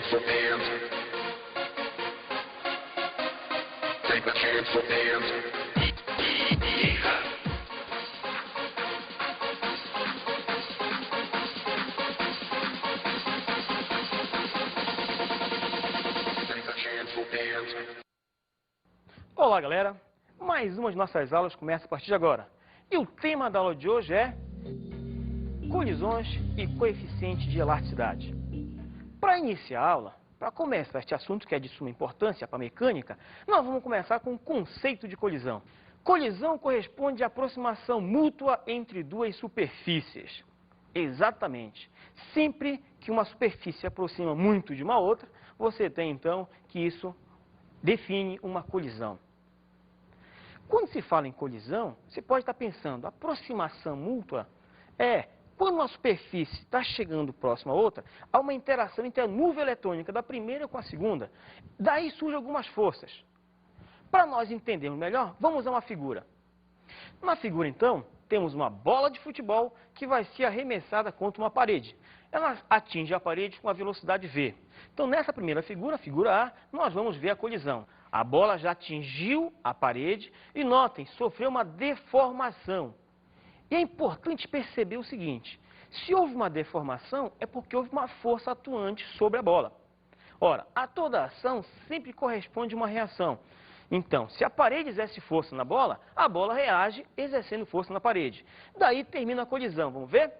chance for fans. Take a chance for fans. Olá, galera! Mais uma de nossas aulas começa a partir de agora. E o tema da aula de hoje é colisões e coeficiente de elasticidade. Para iniciar a aula, para começar este assunto que é de suma importância para a mecânica, nós vamos começar com o conceito de colisão. Colisão corresponde à aproximação mútua entre duas superfícies. Exatamente. Sempre que uma superfície se aproxima muito de uma outra, você tem então que isso define uma colisão. Quando se fala em colisão, você pode estar pensando, aproximação mútua é quando uma superfície está chegando próxima à outra, há uma interação entre a nuvem eletrônica da primeira com a segunda. Daí surgem algumas forças. Para nós entendermos melhor, vamos usar uma figura. Na figura, então, temos uma bola de futebol que vai ser arremessada contra uma parede. Ela atinge a parede com a velocidade v. Então, nessa primeira figura, figura A, nós vamos ver a colisão. A bola já atingiu a parede e, notem, sofreu uma deformação. E é importante perceber o seguinte, se houve uma deformação, é porque houve uma força atuante sobre a bola. Ora, a toda ação sempre corresponde a uma reação. Então, se a parede exerce força na bola, a bola reage exercendo força na parede. Daí termina a colisão, vamos ver?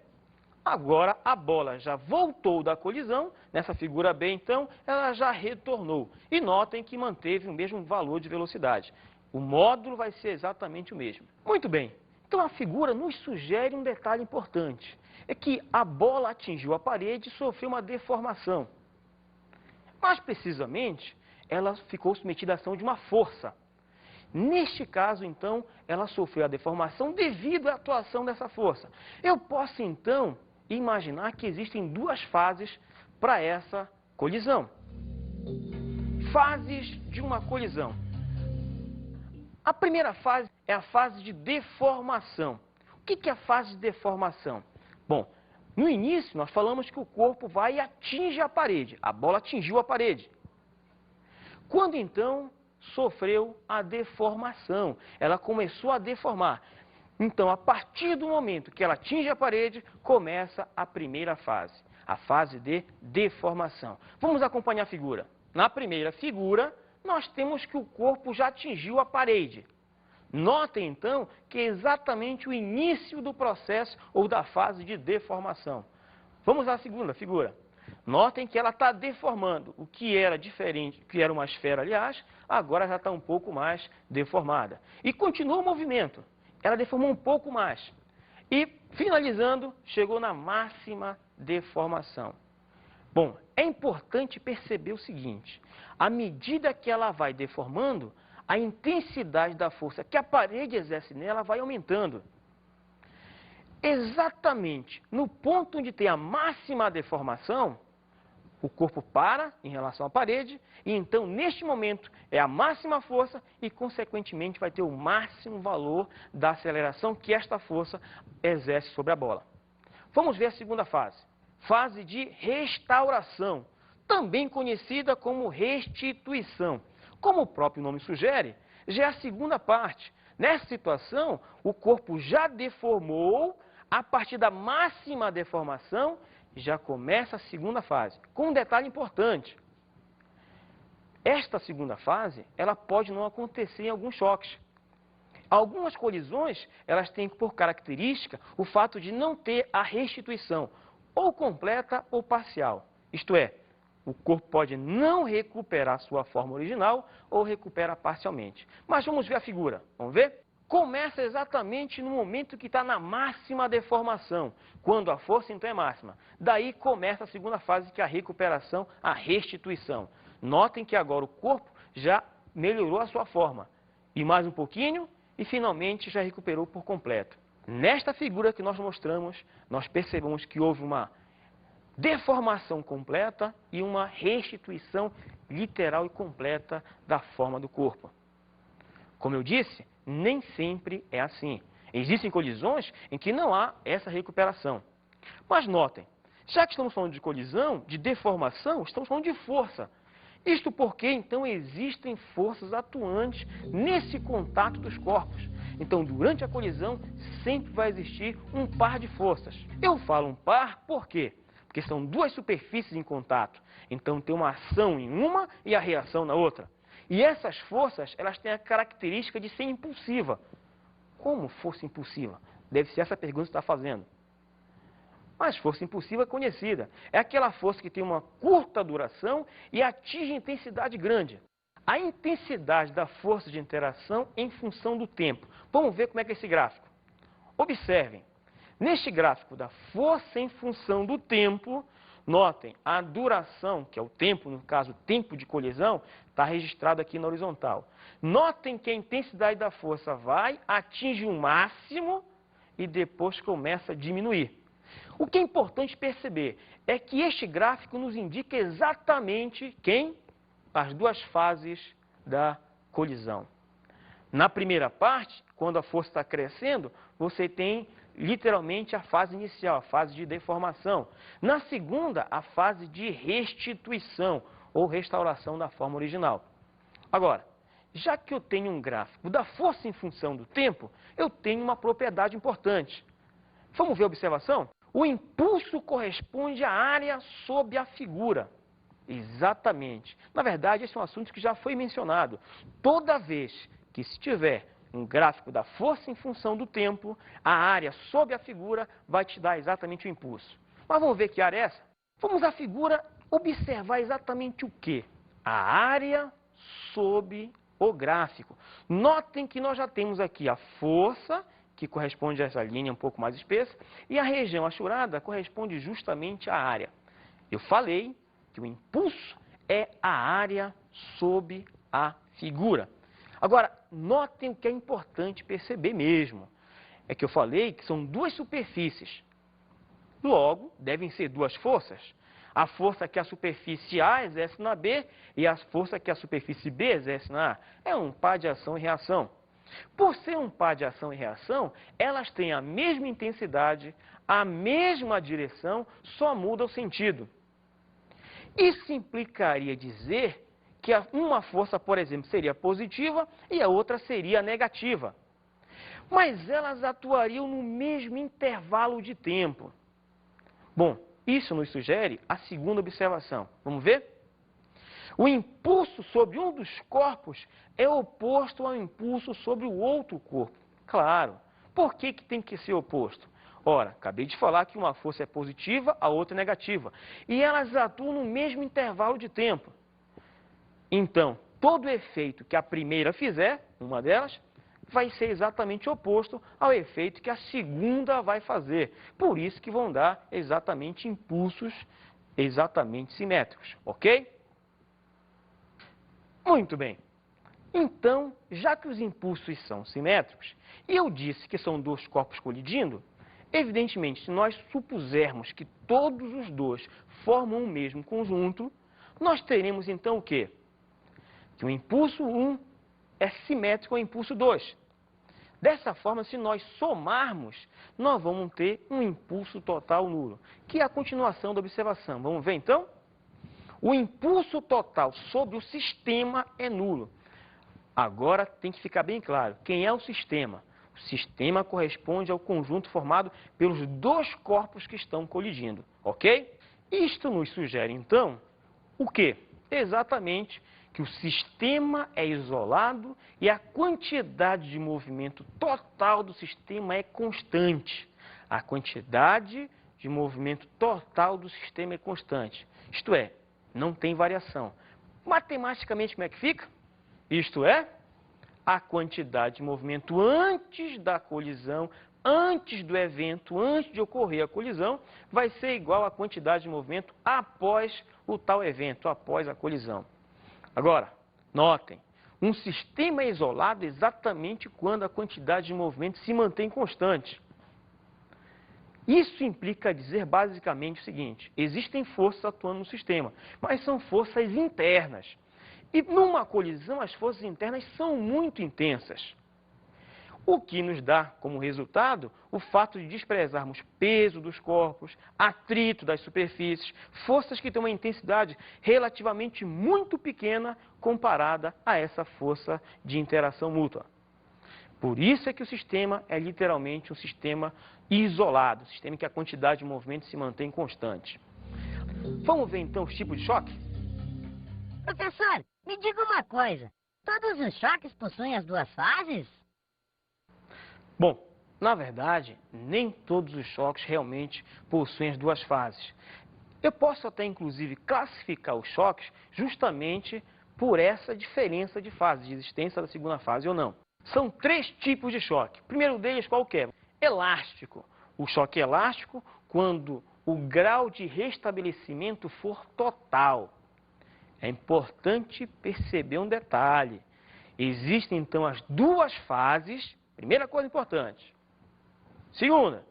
Agora a bola já voltou da colisão, nessa figura B então, ela já retornou. E notem que manteve o mesmo valor de velocidade. O módulo vai ser exatamente o mesmo. Muito bem, então a figura nos sugere um detalhe importante. É que a bola atingiu a parede e sofreu uma deformação. Mais precisamente, ela ficou submetida à ação de uma força. Neste caso, então, ela sofreu a deformação devido à atuação dessa força. Eu posso, então, imaginar que existem duas fases para essa colisão. Fases de uma colisão. A primeira fase é a fase de deformação. O que é a fase de deformação? Bom, no início nós falamos que o corpo vai e atinge a parede. A bola atingiu a parede. Quando então sofreu a deformação, ela começou a deformar. Então, a partir do momento que ela atinge a parede, começa a primeira fase, a fase de deformação. Vamos acompanhar a figura. Na primeira figura, nós temos que o corpo já atingiu a parede. Notem, então, que é exatamente o início do processo ou da fase de deformação. Vamos à segunda figura. Notem que ela está deformando. O que era diferente, que era uma esfera, aliás, agora já está um pouco mais deformada. E continua o movimento. Ela deformou um pouco mais. E, finalizando, chegou na máxima deformação. Bom, é importante perceber o seguinte. À medida que ela vai deformando, a intensidade da força que a parede exerce nela vai aumentando. Exatamente no ponto onde tem a máxima deformação, o corpo para em relação à parede e então, neste momento, é a máxima força e, consequentemente, vai ter o máximo valor da aceleração que esta força exerce sobre a bola. Vamos ver a segunda fase. Fase de restauração, também conhecida como restituição. Como o próprio nome sugere, já é a segunda parte. Nessa situação, o corpo já deformou, a partir da máxima deformação, já começa a segunda fase, com um detalhe importante. Esta segunda fase, ela pode não acontecer em alguns choques. Algumas colisões, elas têm por característica o fato de não ter a restituição, ou completa ou parcial. Isto é, o corpo pode não recuperar sua forma original ou recupera parcialmente. Mas vamos ver a figura, vamos ver? Começa exatamente no momento que está na máxima deformação, quando a força então é máxima. Daí começa a segunda fase, que é a recuperação, a restituição. Notem que agora o corpo já melhorou a sua forma. E mais um pouquinho, e finalmente já recuperou por completo. Nesta figura que nós mostramos, nós percebemos que houve uma deformação completa e uma restituição literal e completa da forma do corpo. Como eu disse, nem sempre é assim. Existem colisões em que não há essa recuperação. Mas notem, Já que estamos falando de colisão, de deformação, estamos falando de força. Isto porque, então, existem forças atuantes nesse contato dos corpos. Então, durante a colisão, sempre vai existir um par de forças. Eu falo um par por quê? Porque são duas superfícies em contato. Então, tem uma ação em uma e a reação na outra. E essas forças, elas têm a característica de ser impulsiva. Como força impulsiva? Deve ser essa pergunta que você está fazendo. Mas força impulsiva é conhecida. É aquela força que tem uma curta duração e atinge intensidade grande. A intensidade da força de interação em função do tempo. Vamos ver como é que é esse gráfico. Observem. Neste gráfico da força em função do tempo, notem, a duração, que é o tempo, no caso, o tempo de colisão, está registrado aqui na horizontal. Notem que a intensidade da força vai, atinge um máximo e depois começa a diminuir. O que é importante perceber é que este gráfico nos indica exatamente as duas fases da colisão. Na primeira parte, quando a força está crescendo, você tem literalmente a fase inicial, a fase de deformação. Na segunda, a fase de restituição ou restauração da forma original. Agora, já que eu tenho um gráfico da força em função do tempo, eu tenho uma propriedade importante. Vamos ver a observação? O impulso corresponde à área sob a figura. Exatamente. Na verdade, esse é um assunto que já foi mencionado. Toda vez que se tiver um gráfico da força em função do tempo, a área sob a figura vai te dar exatamente o impulso. Mas vamos ver que área é essa? Vamos à figura observar exatamente o quê? A área sob o gráfico. Notem que nós já temos aqui a força, que corresponde a essa linha um pouco mais espessa, e a região achurada corresponde justamente à área. Eu falei que o impulso é a área sob a figura. Agora, notem o que é importante perceber mesmo. É que eu falei que são duas superfícies. Logo, devem ser duas forças. A força que a superfície A exerce na B e a força que a superfície B exerce na A. É um par de ação e reação. Por ser um par de ação e reação, elas têm a mesma intensidade, a mesma direção, só muda o sentido. Isso implicaria dizer que uma força, por exemplo, seria positiva e a outra seria negativa. Mas elas atuariam no mesmo intervalo de tempo. Bom, isso nos sugere a segunda observação. Vamos ver? O impulso sobre um dos corpos é oposto ao impulso sobre o outro corpo. Claro. Por que tem que ser oposto? Ora, acabei de falar que uma força é positiva, a outra é negativa. E elas atuam no mesmo intervalo de tempo. Então, todo efeito que a primeira fizer, uma delas, vai ser exatamente oposto ao efeito que a segunda vai fazer. Por isso que vão dar exatamente impulsos exatamente simétricos, ok? Muito bem. Então, já que os impulsos são simétricos, e eu disse que são dois corpos colidindo, evidentemente, se nós supusermos que todos os dois formam o mesmo conjunto, nós teremos então o quê? Que o impulso 1 é simétrico ao impulso 2. Dessa forma, se nós somarmos, nós vamos ter um impulso total nulo, que é a continuação da observação. Vamos ver então? O impulso total sobre o sistema é nulo. Agora tem que ficar bem claro, quem é o sistema? O sistema corresponde ao conjunto formado pelos dois corpos que estão colidindo, ok? Isto nos sugere então o quê? Exatamente que o sistema é isolado e a quantidade de movimento total do sistema é constante. A quantidade de movimento total do sistema é constante. Isto é, não tem variação. Matematicamente, como é que fica? Isto é, a quantidade de movimento antes da colisão, antes do evento, antes de ocorrer a colisão, vai ser igual à quantidade de movimento após o tal evento, após a colisão. Agora, notem, um sistema é isolado exatamente quando a quantidade de movimento se mantém constante. Isso implica dizer basicamente o seguinte: existem forças atuando no sistema, mas são forças internas. E numa colisão, as forças internas são muito intensas. O que nos dá como resultado o fato de desprezarmos peso dos corpos, atrito das superfícies, forças que têm uma intensidade relativamente muito pequena comparada a essa força de interação mútua. Por isso é que o sistema é literalmente um sistema isolado, um sistema em que a quantidade de movimento se mantém constante. Vamos ver então os tipos de choque? Professor, me diga uma coisa. Todos os choques possuem as duas fases? Bom, na verdade, nem todos os choques realmente possuem as duas fases. Eu posso até, inclusive, classificar os choques justamente por essa diferença de fase, de existência da segunda fase ou não. São três tipos de choque. O primeiro deles qual que é? Elástico. O choque elástico, quando o grau de restabelecimento for total. É importante perceber um detalhe. Existem, então, as duas fases. Primeira coisa importante. Segunda,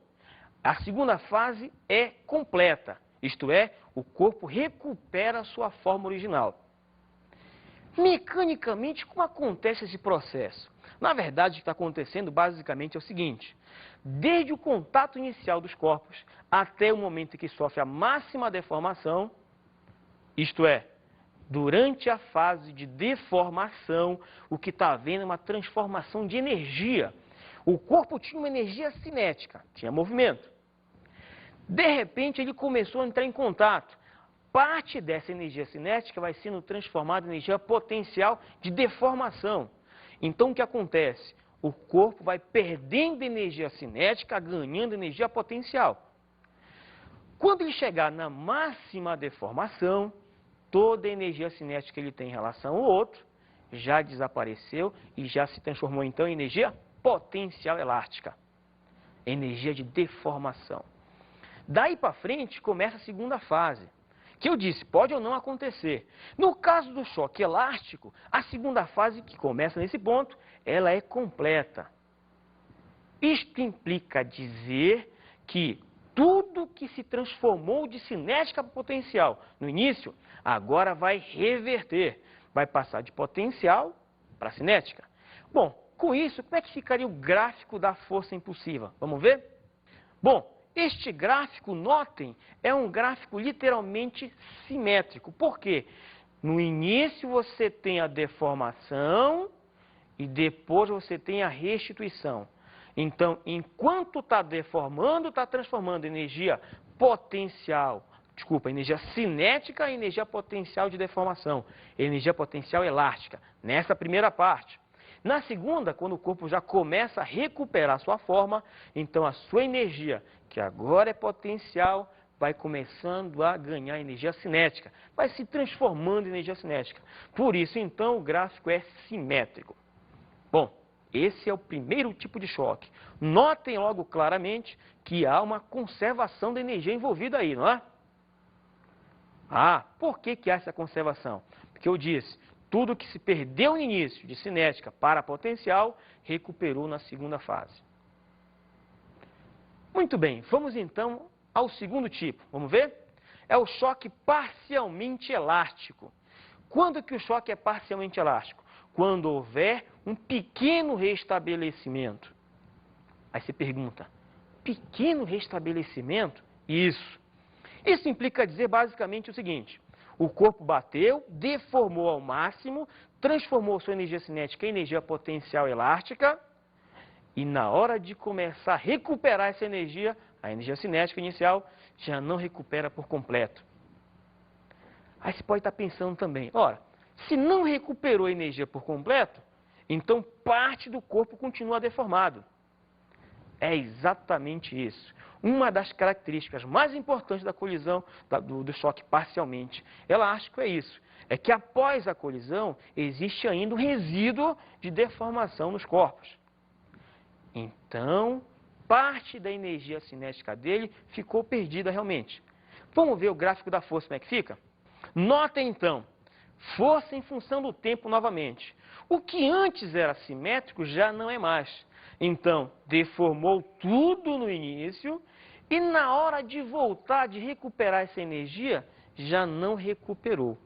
a segunda fase é completa. Isto é, o corpo recupera a sua forma original. Mecanicamente, como acontece esse processo? Na verdade, o que está acontecendo basicamente é o seguinte. Desde o contato inicial dos corpos até o momento em que sofre a máxima deformação, isto é, durante a fase de deformação, o que está havendo é uma transformação de energia. O corpo tinha uma energia cinética, tinha movimento. De repente, ele começou a entrar em contato. Parte dessa energia cinética vai sendo transformada em energia potencial de deformação. Então, o que acontece? O corpo vai perdendo energia cinética, ganhando energia potencial. Quando ele chegar na máxima deformação, toda a energia cinética que ele tem em relação ao outro já desapareceu e já se transformou então em energia potencial elástica, energia de deformação. Daí para frente começa a segunda fase, que eu disse, pode ou não acontecer. No caso do choque elástico, a segunda fase que começa nesse ponto, ela é completa. Isto implica dizer que tudo que se transformou de cinética para potencial no início, agora vai reverter, vai passar de potencial para cinética. Bom, com isso, como é que ficaria o gráfico da força impulsiva? Vamos ver? Bom, este gráfico, notem, é um gráfico literalmente simétrico. Por quê? No início você tem a deformação e depois você tem a restituição. Então, enquanto está deformando, está transformando energia potencial, energia cinética em energia potencial de deformação, energia potencial elástica, nessa primeira parte. Na segunda, quando o corpo já começa a recuperar sua forma, então a sua energia, que agora é potencial, vai começando a ganhar energia cinética, vai se transformando em energia cinética. Por isso, então, o gráfico é simétrico. Bom, esse é o primeiro tipo de choque. Notem logo claramente que há uma conservação da energia envolvida aí, não é? Ah, por que há essa conservação? Porque eu disse, tudo que se perdeu no início de cinética para potencial, recuperou na segunda fase. Muito bem, vamos então ao segundo tipo. Vamos ver? É o choque parcialmente elástico. Quando que o choque é parcialmente elástico? Quando houver um pequeno restabelecimento. Aí você pergunta, pequeno restabelecimento? Isso. Isso implica dizer basicamente o seguinte, o corpo bateu, deformou ao máximo, transformou sua energia cinética em energia potencial elástica e na hora de começar a recuperar essa energia, a energia cinética inicial já não recupera por completo. Aí você pode estar pensando também, ora, se não recuperou a energia por completo, então parte do corpo continua deformado. É exatamente isso. Uma das características mais importantes da colisão, do choque parcialmente elástico é isso. É que após a colisão, existe ainda um resíduo de deformação nos corpos. Então, parte da energia cinética dele ficou perdida realmente. Vamos ver o gráfico da força, como é que fica? Notem então, força em função do tempo novamente. O que antes era simétrico já não é mais. Então, deformou tudo no início e na hora de voltar, de recuperar essa energia, já não recuperou.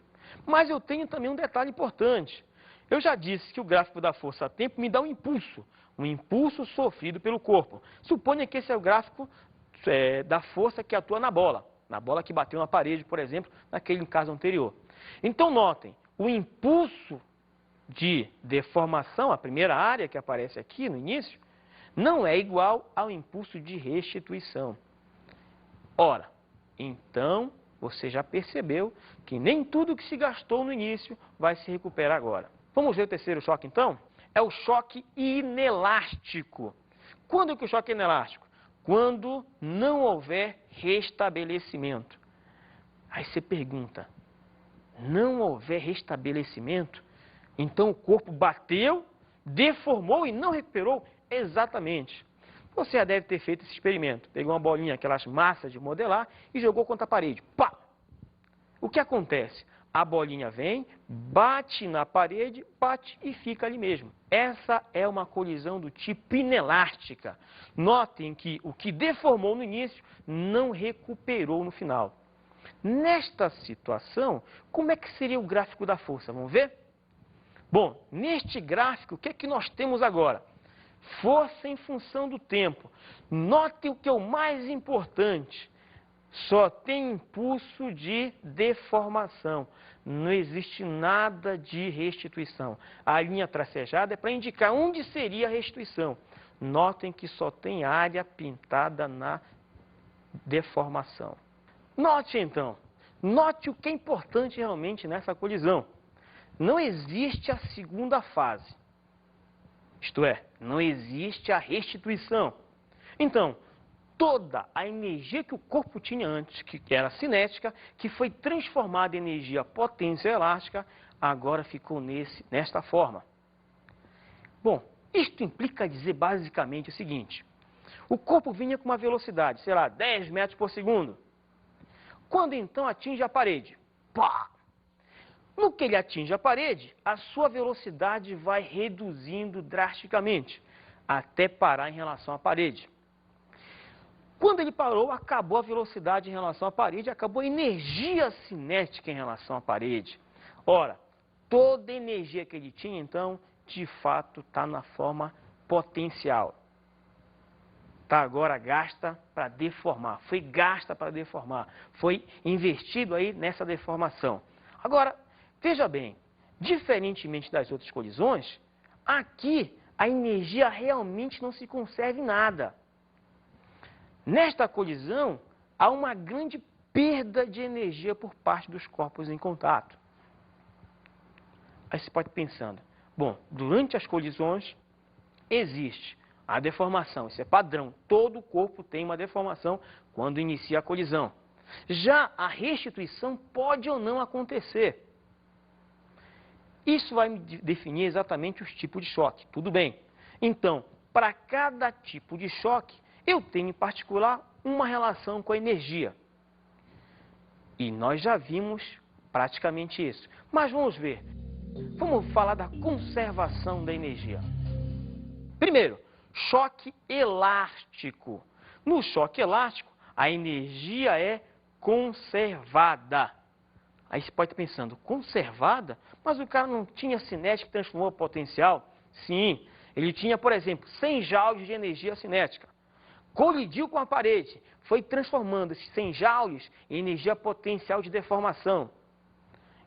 Mas eu tenho também um detalhe importante. eu já disse que o gráfico da força-tempo me dá um impulso sofrido pelo corpo. Suponha que esse é o gráfico da força que atua na bola que bateu na parede, por exemplo, naquele caso anterior. Então, notem, o impulso de deformação, a primeira área que aparece aqui no início, não é igual ao impulso de restituição. Ora, então, você já percebeu que nem tudo que se gastou no início vai se recuperar agora. Vamos ver o terceiro choque, então? É o choque inelástico. Quando que o choque é inelástico? Quando não houver restabelecimento. Aí você pergunta, não houver restabelecimento? Então o corpo bateu, deformou e não recuperou? Exatamente. Você já deve ter feito esse experimento. Pegou uma bolinha, aquelas massas de modelar, e jogou contra a parede. Pá! O que acontece? A bolinha vem, bate na parede, bate e fica ali mesmo. Essa é uma colisão do tipo inelástica. Notem que o que deformou no início não recuperou no final. Nesta situação, como é que seria o gráfico da força? Vamos ver? Bom, neste gráfico, o que é que nós temos agora? Força em função do tempo. Notem o que é o mais importante. Só tem impulso de deformação. Não existe nada de restituição. A linha tracejada é para indicar onde seria a restituição. Notem que só tem área pintada na deformação. Note então, note o que é importante realmente nessa colisão. Não existe a segunda fase. Isto é, não existe a restituição. Então, toda a energia que o corpo tinha antes, que era cinética, que foi transformada em energia potência elástica, agora ficou nesta forma. Bom, isto implica dizer basicamente o seguinte. O corpo vinha com uma velocidade, sei lá, 10 metros por segundo. Quando então atinge a parede, pá! No que ele atinge a parede, a sua velocidade vai reduzindo drasticamente, até parar em relação à parede. Quando ele parou, acabou a velocidade em relação à parede, acabou a energia cinética em relação à parede. Ora, toda a energia que ele tinha, então, de fato, está na forma potencial. Está agora gasta para deformar, foi gasta para deformar, foi investido aí nessa deformação. Agora, veja bem, diferentemente das outras colisões, aqui a energia realmente não se conserva em nada. Nesta colisão, há uma grande perda de energia por parte dos corpos em contato. Aí você pode ir pensando, bom, durante as colisões existe a deformação, isso é padrão, todo o corpo tem uma deformação quando inicia a colisão. Já a restituição pode ou não acontecer. Isso vai me definir exatamente os tipos de choque, tudo bem. Então, para cada tipo de choque, eu tenho em particular uma relação com a energia. E nós já vimos praticamente isso. Mas vamos ver. Vamos falar da conservação da energia. Primeiro, choque elástico. No choque elástico, a energia é conservada. Aí você pode estar pensando, conservada? Mas o cara não tinha cinética que transformou potencial? Sim, ele tinha, por exemplo, 100 joules de energia cinética. Colidiu com a parede, foi transformando esses 100 joules em energia potencial de deformação.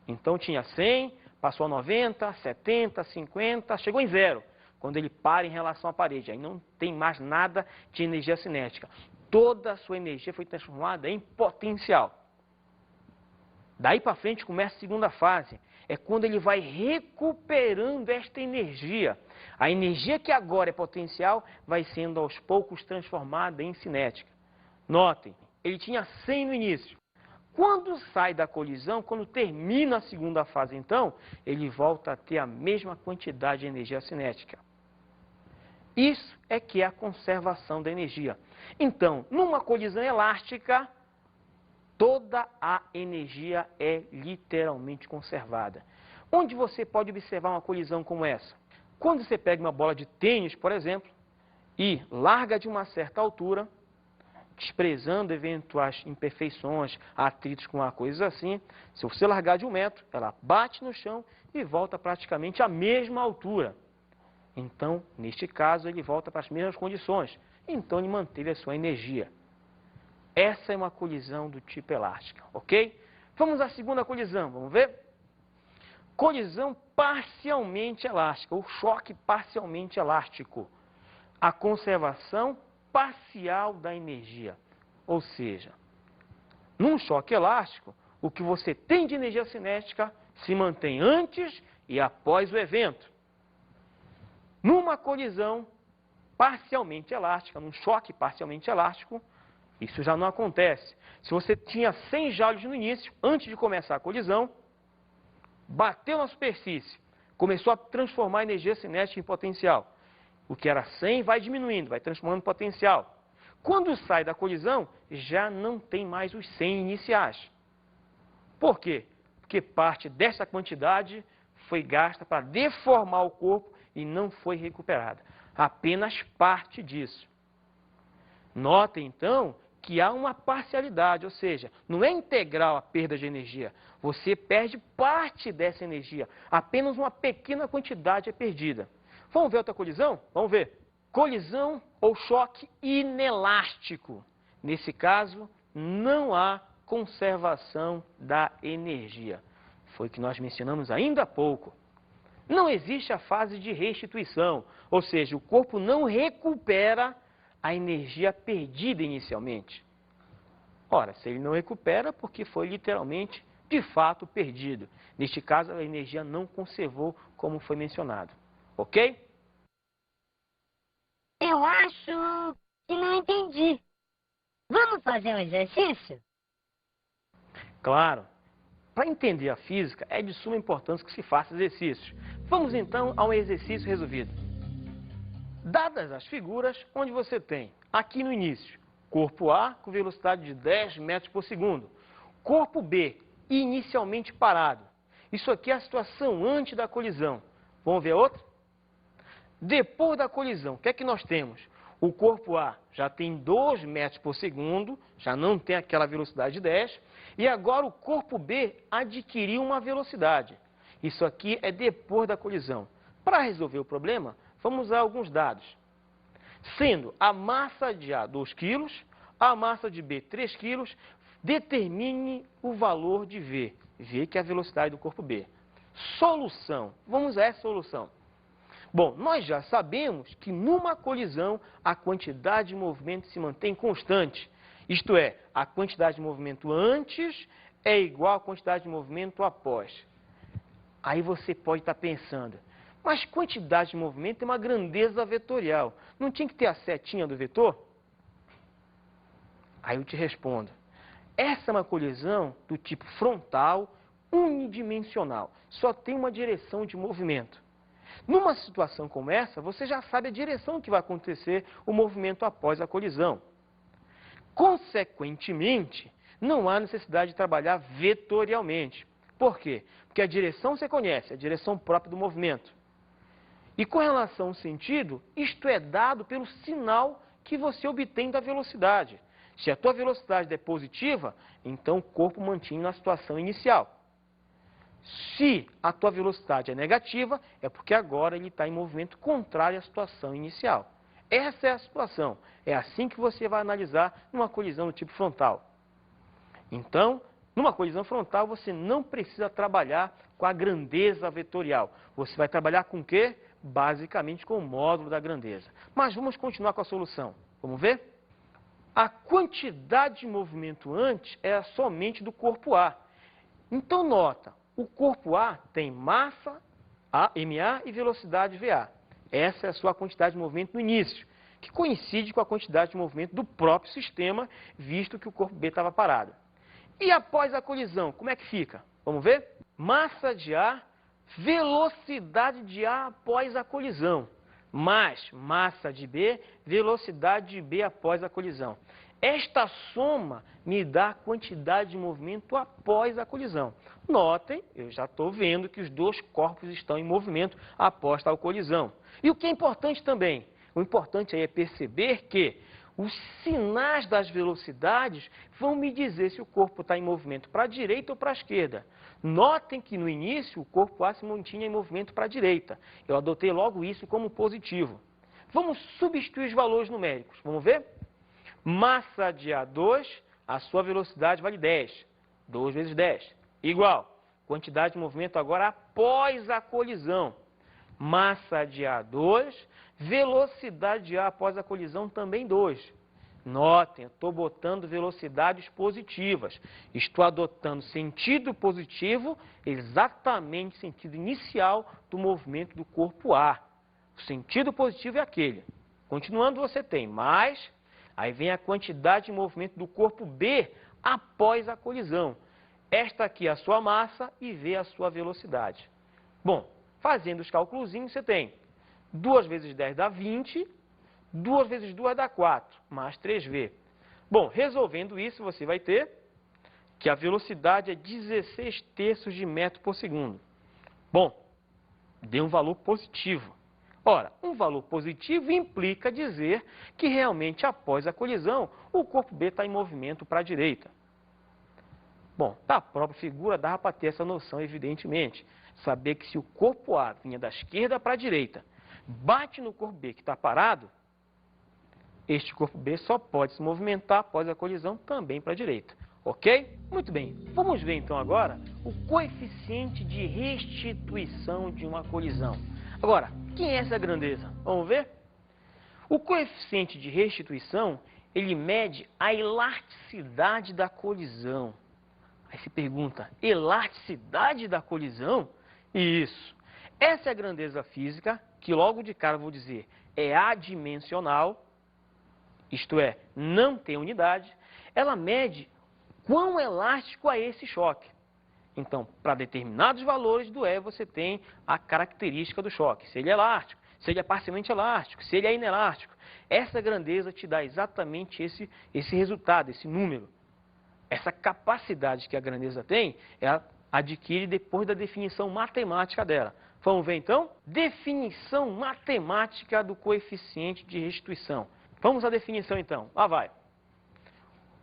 Então tinha 100, passou a 90, 70, 50, chegou em zero. Quando ele para em relação à parede, aí não tem mais nada de energia cinética. Toda a sua energia foi transformada em potencial. Daí para frente começa a segunda fase. É quando ele vai recuperando esta energia. A energia que agora é potencial vai sendo aos poucos transformada em cinética. Notem, ele tinha 100 no início. Quando sai da colisão, quando termina a segunda fase então, ele volta a ter a mesma quantidade de energia cinética. Isso é que é a conservação da energia. Então, numa colisão elástica, toda a energia é literalmente conservada. Onde você pode observar uma colisão como essa? Quando você pega uma bola de tênis, por exemplo, e larga de uma certa altura, desprezando eventuais imperfeições, atritos com uma coisa assim. Se você largar de 1 metro, ela bate no chão e volta praticamente à mesma altura. Então, neste caso, ele volta para as mesmas condições. Então, ele manteve a sua energia. Essa é uma colisão do tipo elástica, ok? Vamos à segunda colisão, vamos ver? Colisão parcialmente elástica, ou choque parcialmente elástico. A conservação parcial da energia. Ou seja, num choque elástico, o que você tem de energia cinética se mantém antes e após o evento. Numa colisão parcialmente elástica, num choque parcialmente elástico, isso já não acontece. Se você tinha 100 joules no início, antes de começar a colisão, bateu na superfície, começou a transformar a energia cinética em potencial. O que era 100 vai diminuindo, vai transformando em potencial. Quando sai da colisão, já não tem mais os 100 iniciais. Por quê? Porque parte dessa quantidade foi gasta para deformar o corpo e não foi recuperada. Apenas parte disso. Notem, então, que há uma parcialidade, ou seja, não é integral a perda de energia. Você perde parte dessa energia. Apenas uma pequena quantidade é perdida. Vamos ver outra colisão? Vamos ver. Colisão ou choque inelástico. Nesse caso, não há conservação da energia. Foi o que nós mencionamos ainda há pouco. Não existe a fase de restituição, ou seja, o corpo não recupera a energia perdida inicialmente. Ora, se ele não recupera, porque foi literalmente, de fato, perdido. Neste caso, a energia não conservou, como foi mencionado. Ok? Eu acho que não entendi. Vamos fazer um exercício? Claro. Para entender a física, é de suma importância que se faça exercícios. Vamos então a um exercício resolvido. Dadas as figuras, onde você tem, aqui no início, corpo A com velocidade de 10 metros por segundo, corpo B inicialmente parado. Isso aqui é a situação antes da colisão. Vamos ver a outra? Depois da colisão, o que é que nós temos? O corpo A já tem 2 metros por segundo, já não tem aquela velocidade de 10, e agora o corpo B adquiriu uma velocidade. Isso aqui é depois da colisão. Para resolver o problema, vamos usar alguns dados. Sendo a massa de A 2 kg, a massa de B 3 kg, determine o valor de V. V que é a velocidade do corpo B. Solução. Vamos a essa solução. Bom, nós já sabemos que numa colisão a quantidade de movimento se mantém constante. Isto é, a quantidade de movimento antes é igual à quantidade de movimento após. Aí você pode estar pensando, mas quantidade de movimento tem uma grandeza vetorial. Não tinha que ter a setinha do vetor? Aí eu te respondo. Essa é uma colisão do tipo frontal, unidimensional. Só tem uma direção de movimento. Numa situação como essa, você já sabe a direção que vai acontecer o movimento após a colisão. Consequentemente, não há necessidade de trabalhar vetorialmente. Por quê? Porque a direção você conhece, a direção própria do movimento. E com relação ao sentido, isto é dado pelo sinal que você obtém da velocidade. Se a tua velocidade é positiva, então o corpo mantém na situação inicial. Se a tua velocidade é negativa, é porque agora ele está em movimento contrário à situação inicial. Essa é a situação. É assim que você vai analisar numa colisão do tipo frontal. Então, numa colisão frontal, você não precisa trabalhar com a grandeza vetorial. Você vai trabalhar com o quê? Basicamente com o módulo da grandeza. Mas vamos continuar com a solução. Vamos ver? A quantidade de movimento antes é somente do corpo A. Então, nota, o corpo A tem massa, MA, e velocidade VA. Essa é a sua quantidade de movimento no início, que coincide com a quantidade de movimento do próprio sistema, visto que o corpo B estava parado. E após a colisão, como é que fica? Vamos ver? Massa de A, velocidade de A após a colisão, mais massa de B, velocidade de B após a colisão. Esta soma me dá a quantidade de movimento após a colisão. Notem, eu já estou vendo que os dois corpos estão em movimento após tal colisão. E o que é importante também? O importante aí é perceber que os sinais das velocidades vão me dizer se o corpo está em movimento para a direita ou para a esquerda. Notem que no início o corpo A se mantinha em movimento para a direita. Eu adotei logo isso como positivo. Vamos substituir os valores numéricos. Vamos ver? Massa de A2, a sua velocidade vale 10. 2 vezes 10. Igual. Quantidade de movimento agora após a colisão. Massa de A2, velocidade de A após a colisão também 2. Notem, eu estou botando velocidades positivas. Estou adotando sentido positivo, exatamente sentido inicial do movimento do corpo A. O sentido positivo é aquele. Continuando, você tem mais, aí vem a quantidade de movimento do corpo B após a colisão. Esta aqui é a sua massa e V a sua velocidade. Bom, fazendo os cálculos, você tem 2 vezes 10 dá 20, 2 vezes 2 dá 4, mais 3V. Bom, resolvendo isso, você vai ter que a velocidade é 16 terços de metro por segundo. Bom, deu um valor positivo. Ora, um valor positivo implica dizer que realmente após a colisão, o corpo B está em movimento para a direita. Bom, da própria figura dava para ter essa noção, evidentemente. Saber que se o corpo A vinha da esquerda para a direita, bate no corpo B que está parado, este corpo B só pode se movimentar após a colisão também para a direita. Ok? Muito bem. Vamos ver então agora o coeficiente de restituição de uma colisão. Agora, quem é essa grandeza? Vamos ver? O coeficiente de restituição, ele mede a elasticidade da colisão. Aí se pergunta, elasticidade da colisão? Isso. Essa é a grandeza física, que logo de cara eu vou dizer é adimensional, isto é, não tem unidade. Ela mede quão elástico é esse choque. Então, para determinados valores do E, você tem a característica do choque. Se ele é elástico, se ele é parcialmente elástico, se ele é inelástico. Essa grandeza te dá exatamente esse resultado, esse número. Essa capacidade que a grandeza tem, ela adquire depois da definição matemática dela. Vamos ver então? Definição matemática do coeficiente de restituição. Vamos à definição então. Lá vai.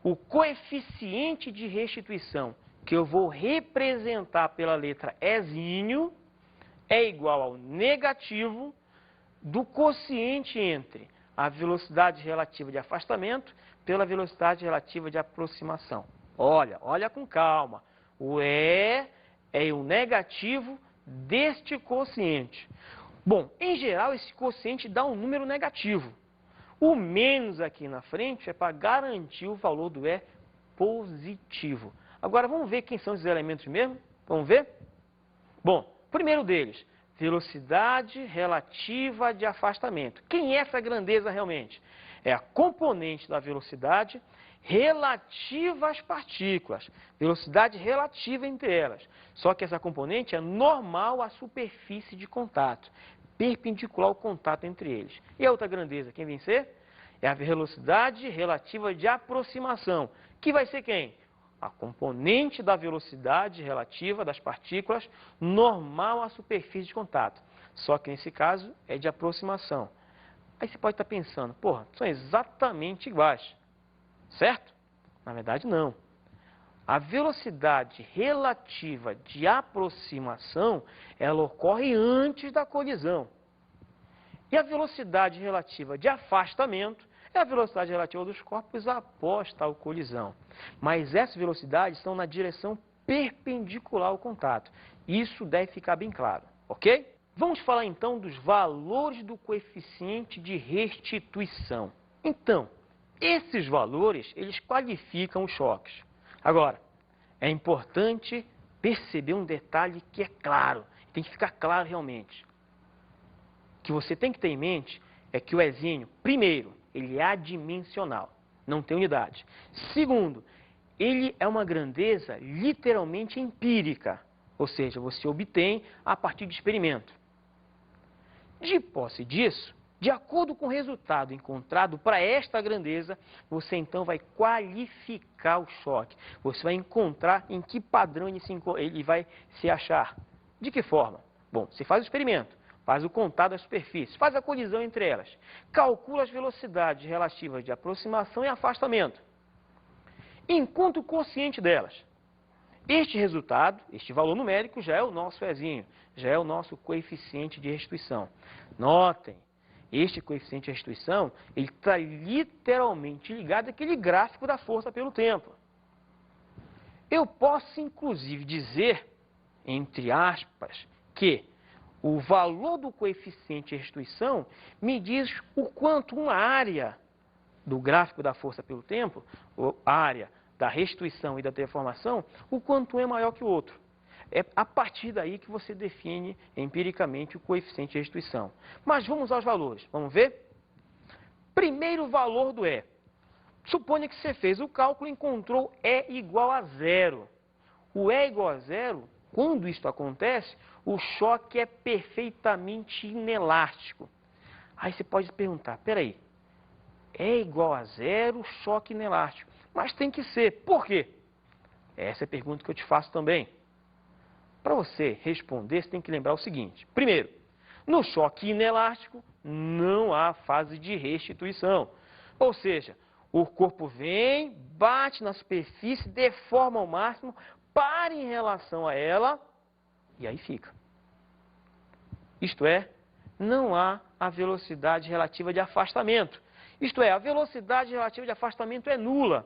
O coeficiente de restituição que eu vou representar pela letra Ezinho é igual ao negativo do quociente entre a velocidade relativa de afastamento pela velocidade relativa de aproximação. Olha com calma. O E é o negativo deste quociente. Bom, em geral, esse quociente dá um número negativo. O menos aqui na frente é para garantir o valor do E positivo. Agora, vamos ver quem são esses elementos mesmo? Vamos ver? Bom, primeiro deles, velocidade relativa de afastamento. Quem é essa grandeza realmente? É a componente da velocidade relativa às partículas. Velocidade relativa entre elas. Só que essa componente é normal à superfície de contato, perpendicular ao contato entre eles. E a outra grandeza, quem vem ser? É a velocidade relativa de aproximação. Que vai ser quem? A componente da velocidade relativa das partículas normal à superfície de contato. Só que nesse caso é de aproximação. Aí você pode estar pensando, porra, são exatamente iguais. Certo? Na verdade, não. A velocidade relativa de aproximação, ela ocorre antes da colisão. E a velocidade relativa de afastamento é a velocidade relativa dos corpos após tal colisão. Mas essas velocidades estão na direção perpendicular ao contato. Isso deve ficar bem claro, ok? Vamos falar então dos valores do coeficiente de restituição. Então, esses valores, eles qualificam os choques. Agora, é importante perceber um detalhe que é claro, tem que ficar claro realmente. O que você tem que ter em mente é que o Ezinho, primeiro, ele é adimensional, não tem unidade. Segundo, ele é uma grandeza literalmente empírica, ou seja, você obtém a partir de experimento. De posse disso, de acordo com o resultado encontrado para esta grandeza, você então vai qualificar o choque. Você vai encontrar em que padrão ele vai se achar. De que forma? Bom, você faz o experimento. faz o contato das superfícies, faz a colisão entre elas, calcula as velocidades relativas de aproximação e afastamento, encontra o quociente delas. Este resultado, este valor numérico, já é o nosso Ezinho, já é o nosso coeficiente de restituição. Notem, este coeficiente de restituição, ele está literalmente ligado àquele gráfico da força pelo tempo. Eu posso, inclusive, dizer, entre aspas, que o valor do coeficiente de restituição me diz o quanto uma área do gráfico da força pelo tempo, a área da restituição e da deformação, o quanto é maior que o outro. É a partir daí que você define empiricamente o coeficiente de restituição. Mas vamos aos valores, vamos ver? Primeiro valor do E. Suponha que você fez o cálculo e encontrou E igual a zero. O E igual a zero, quando isso acontece, o choque é perfeitamente inelástico. Aí você pode perguntar, peraí, E igual a zero, choque inelástico. Mas tem que ser. Por quê? Essa é a pergunta que eu te faço também. Para você responder, você tem que lembrar o seguinte. Primeiro, no choque inelástico, não há fase de restituição. Ou seja, o corpo vem, bate na superfície, deforma ao máximo, para em relação a ela e aí fica. Isto é, não há a velocidade relativa de afastamento. Isto é, a velocidade relativa de afastamento é nula.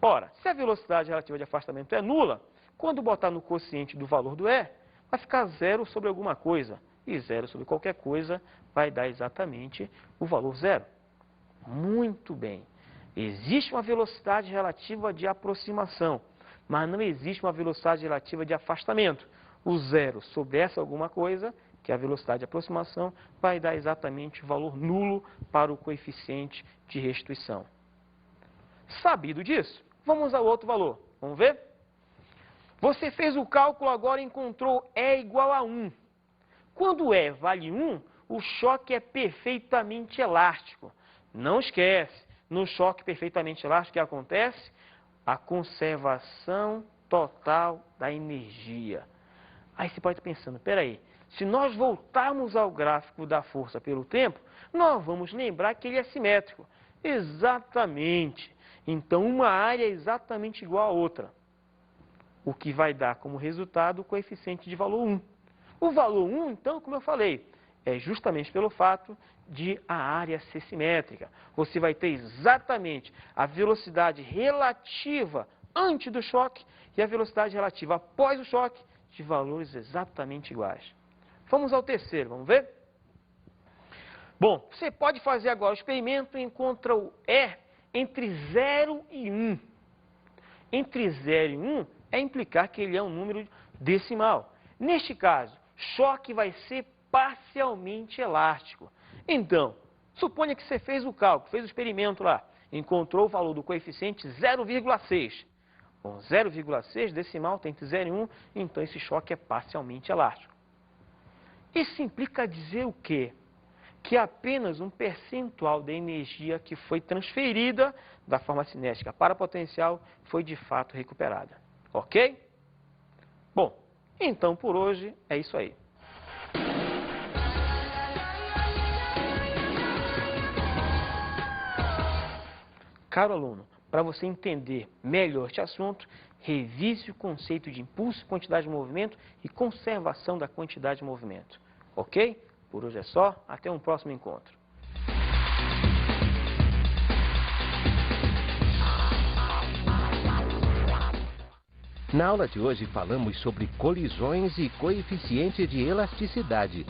Ora, se a velocidade relativa de afastamento é nula, quando botar no quociente do valor do E, vai ficar zero sobre alguma coisa. E zero sobre qualquer coisa vai dar exatamente o valor zero. Muito bem. Existe uma velocidade relativa de aproximação, mas não existe uma velocidade relativa de afastamento. O zero sobre essa alguma coisa, que é a velocidade de aproximação, vai dar exatamente o valor nulo para o coeficiente de restituição. Sabido disso, vamos ao outro valor. Vamos ver? Você fez o cálculo agora e encontrou E igual a 1. Quando E vale 1, o choque é perfeitamente elástico. Não esquece, no choque perfeitamente elástico, o que acontece? A conservação total da energia. Aí você pode estar pensando, peraí, se nós voltarmos ao gráfico da força pelo tempo, nós vamos lembrar que ele é simétrico. Exatamente. Então, uma área é exatamente igual a outra. O que vai dar como resultado o coeficiente de valor 1. O valor 1, então, como eu falei, é justamente pelo fato de a área ser simétrica. Você vai ter exatamente a velocidade relativa antes do choque e a velocidade relativa após o choque de valores exatamente iguais. Vamos ao terceiro, vamos ver? Bom, você pode fazer agora o experimento e encontra o E entre 0 e 1. Entre 0 e 1 é implicar que ele é um número decimal. Neste caso, choque vai ser parcialmente elástico. Então, suponha que você fez o cálculo, fez o experimento lá, encontrou o valor do coeficiente 0,6. Bom, 0,6 decimal tem entre 0 e 1, então esse choque é parcialmente elástico. Isso implica dizer o quê? Que apenas um percentual da energia que foi transferida da forma cinética para a potencial foi de fato recuperada. Ok? Bom, então por hoje é isso aí. Caro aluno, para você entender melhor este assunto, revise o conceito de impulso, quantidade de movimento e conservação da quantidade de movimento. Ok? Por hoje é só, até um próximo encontro. Na aula de hoje falamos sobre colisões e coeficiente de elasticidade.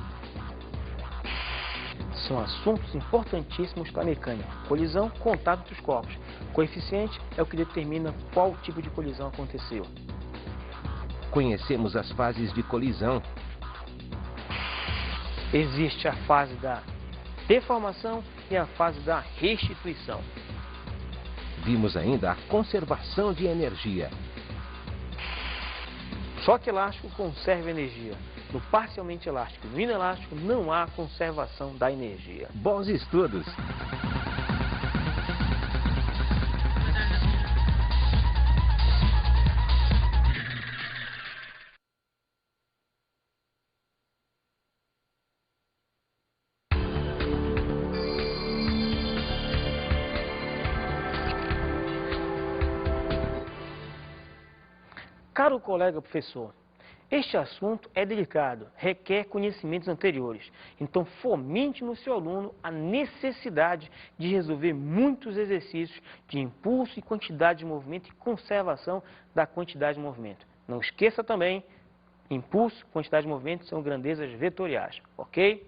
São assuntos importantíssimos para a mecânica. Colisão, contato entre os corpos. Coeficiente é o que determina qual tipo de colisão aconteceu. Conhecemos as fases de colisão. Existe a fase da deformação e a fase da restituição. Vimos ainda a conservação de energia. Choque elástico conserva energia. No parcialmente elástico e no inelástico não há conservação da energia. Bons estudos! Caro colega professor, este assunto é delicado, requer conhecimentos anteriores. Então, fomente no seu aluno a necessidade de resolver muitos exercícios de impulso e quantidade de movimento e conservação da quantidade de movimento. Não esqueça também, impulso e quantidade de movimento são grandezas vetoriais, ok?